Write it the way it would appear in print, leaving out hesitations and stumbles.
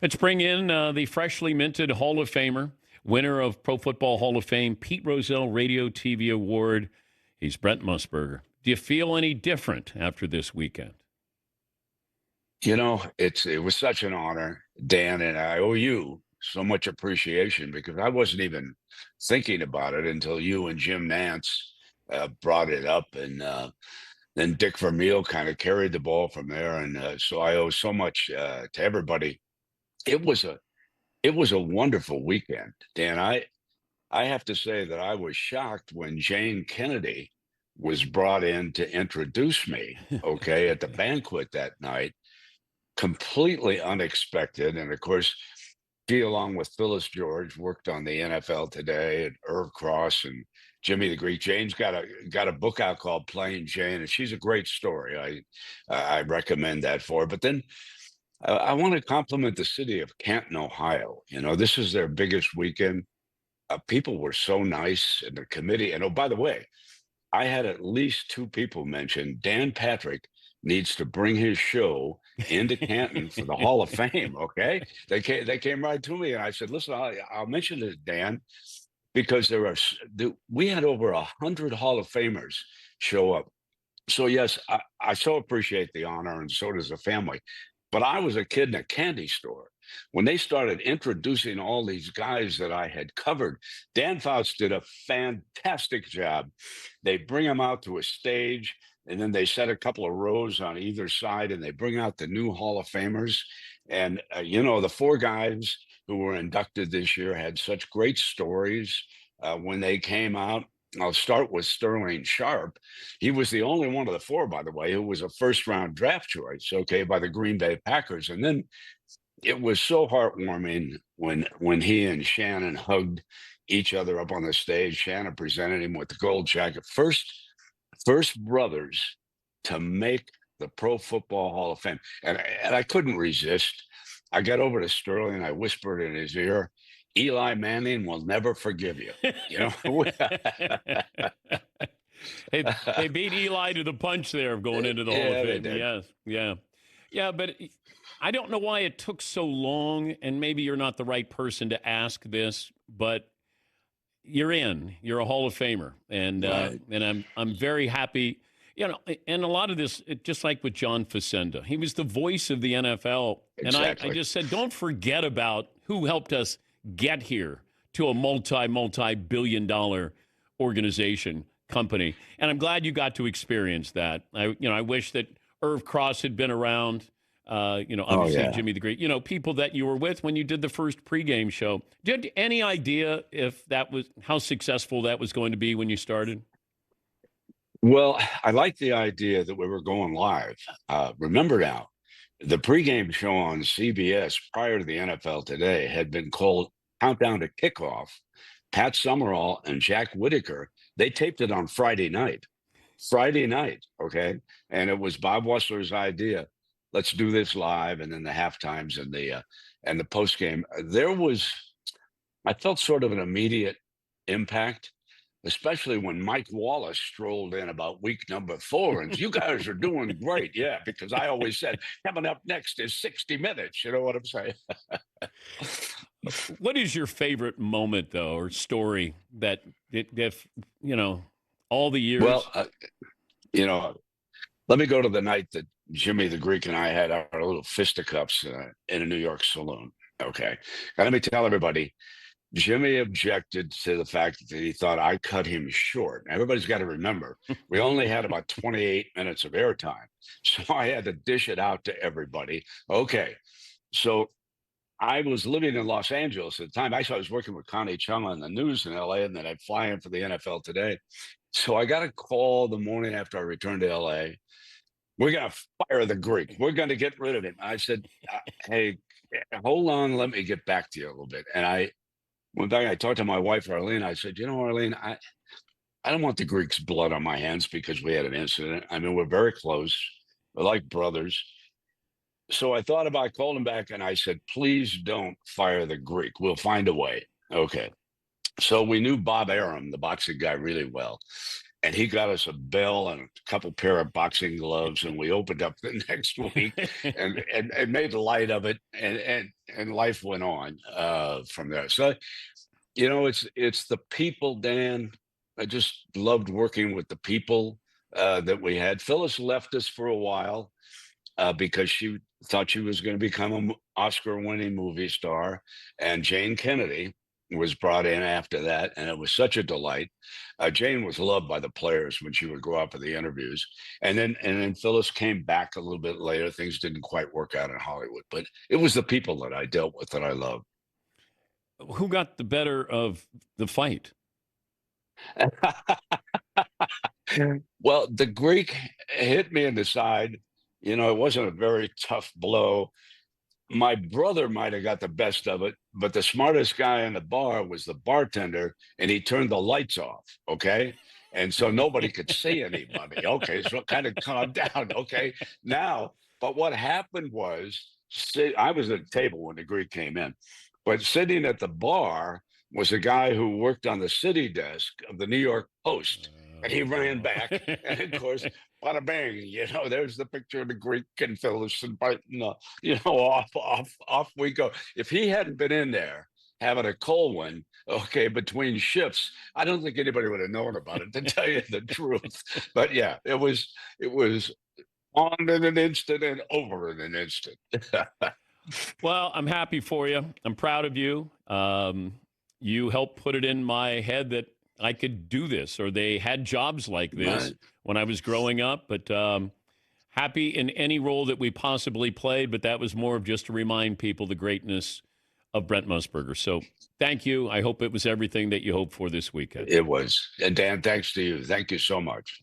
Let's bring in the freshly minted Hall of Famer, winner of Pro Football Hall of Fame, Pete Rozelle Radio TV Award. He's Brent Musburger. Do you feel any different after this weekend? It was such an honor, Dan, and I owe you so much appreciation because I wasn't even thinking about it until you and Jim Nance brought it up, and then Dick Vermeil kind of carried the ball from there, and so I owe so much to everybody. It was a wonderful weekend, Dan. I have to say that I was shocked when Jane Kennedy was brought in to introduce me, okay, at the banquet that night. Completely unexpected. And of course, she, along with Phyllis George, worked on the NFL Today, and Irv Cross and Jimmy the Greek. Jane's got a book out called Plain Jane, and she's a great story. I recommend that for her. But then I want to compliment the city of Canton, Ohio. This is their biggest weekend. People were so nice in the committee. And oh, by the way, I had at least two people mention Dan Patrick needs to bring his show into Canton for the Hall of Fame. Okay, they came right to me, and I said, "Listen, I'll mention it, Dan, because we had over 100 Hall of Famers show up. So yes, I so appreciate the honor, and so does the family. But I was a kid in a candy store when they started introducing all these guys that I had covered. Dan Fouts did a fantastic job. They bring them out to a stage, and then they set a couple of rows on either side, and they bring out the new Hall of Famers. And, the four guys who were inducted this year had such great stories when they came out. I'll start with Sterling Sharp. He was the only one of the four, by the way, who was a first-round draft choice, okay, by the Green Bay Packers. And then it was so heartwarming when he and Shannon hugged each other up on the stage. Shannon presented him with the gold jacket. First brothers to make the Pro Football Hall of Fame. And I couldn't resist. I got over to Sterling and I whispered in his ear, Eli Manning will never forgive you. They beat Eli to the punch there of going into the Hall of Fame. Yes. Yeah. Yeah, but I don't know why it took so long, and maybe you're not the right person to ask this, but you're a Hall of Famer, and Right. and I'm very happy. And a lot of this, just like with John Facenda, he was the voice of the NFL, Exactly. and I just said, don't forget about who helped us get here to a multi-billion-dollar organization company, and I'm glad you got to experience that. I wish that Irv Cross had been around. Obviously Jimmy the Greek, people that you were with when you did the first pregame show. Do you have any idea if how successful that was going to be when you started? Well, I like the idea that we were going live. Remember now, the pregame show on CBS prior to the NFL Today had been called Countdown to Kickoff. Pat Summerall and Jack Whitaker, they taped it on Friday night. Okay? And it was Bob Wessler's idea. Let's do this live, and then the halftimes and the post game. I felt sort of an immediate impact, especially when Mike Wallace strolled in about week number 4, and you guys are doing great, yeah. Because I always said coming up next is 60 minutes. You know what I'm saying? What is your favorite moment, though, or story that if all the years? Well, let me go to the night that Jimmy the Greek and I had our little fisticuffs in a New York saloon. Okay. And let me tell everybody, Jimmy objected to the fact that he thought I cut him short. Everybody's got to remember, we only had about 28 minutes of airtime. So I had to dish it out to everybody. Okay. So I was living in Los Angeles at the time. Actually, I was working with Connie Chung on the news in LA, and then I'd fly in for the NFL Today. So I got a call the morning after I returned to LA. We're going to fire the Greek. We're going to get rid of him. I said, hey, hold on. Let me get back to you a little bit. And I went back. I talked to my wife, Arlene. I said, Arlene, I don't want the Greek's blood on my hands because we had an incident. I mean, we're very close. We're like brothers. So I thought about calling him back, and I said, please don't fire the Greek. We'll find a way. Okay. So we knew Bob Arum, the boxing guy, really well. And he got us a bell and a couple pair of boxing gloves, and we opened up the next week and made light of it. And and life went on from there. So, it's the people, Dan. I just loved working with the people that we had. Phyllis left us for a while because she thought she was going to become an Oscar-winning movie star, and Jane Kennedy was brought in after that, and it was such a delight. Jane was loved by the players when she would go out for the interviews, and then Phyllis came back a little bit later. Things didn't quite work out in Hollywood, but it was the people that I dealt with that I loved. Who got the better of the fight? Well, the Greek hit me in the side. It wasn't a very tough blow. My brother might have got the best of it, but the smartest guy in the bar was the bartender, and he turned the lights off. Okay. And so nobody could see anybody. Okay. So it kind of calmed down. Okay. Now, but what happened was, I was at a table when the Greek came in, but sitting at the bar was a guy who worked on the city desk of the New York Post. And he ran back. And of course, bada bang, there's the picture of the Greek and Phyllis, and off we go. If he hadn't been in there having a cold one, okay, between shifts, I don't think anybody would have known about it, to tell you the truth. But yeah, it was on in an instant and over in an instant. Well, I'm happy for you. I'm proud of you. You helped put it in my head that I could do this, or they had jobs like this Right. when I was growing up. But happy in any role that we possibly played. But that was more of just to remind people the greatness of Brent Musburger. So thank you. I hope it was everything that you hoped for this weekend. It was. And Dan, thanks to you. Thank you so much.